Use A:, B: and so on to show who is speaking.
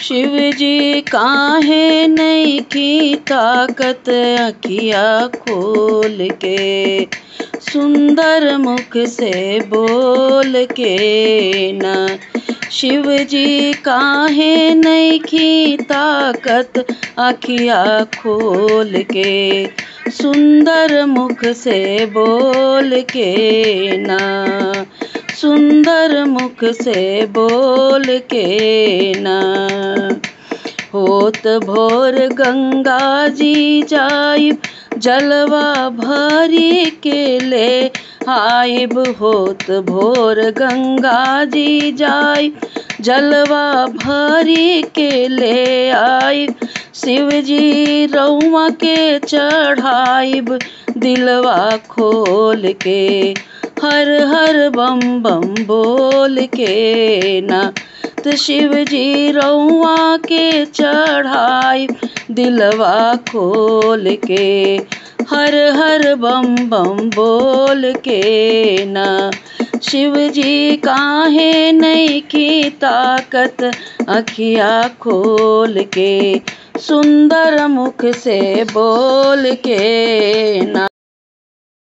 A: शिव जी काहे नहीं की ताकत अखिया खोल के, सुंदर मुख से बोल के न। शिव जी काहे नहीं की ताकत अखिया खोल के, सुंदर मुख से बोल के ना, सुंदर मुख से बोल के ना। होत भोर गंगा जी जाइब, जलवा भरी के ले आइब। होत भोर गंगा जी जाइब, जलवा भरी के ले आइब। शिव जी रउआ के चढ़ाइब, दिलवा खोल के, हर हर बम बम बोल के ना। तो शिव जी रउआ के चढ़ाई, दिलवा खोल के, हर हर बम बम बोल के ना। शिव जी काहे नहीं की ताकत अखिया खोल के, सुंदर मुख से बोल के ना।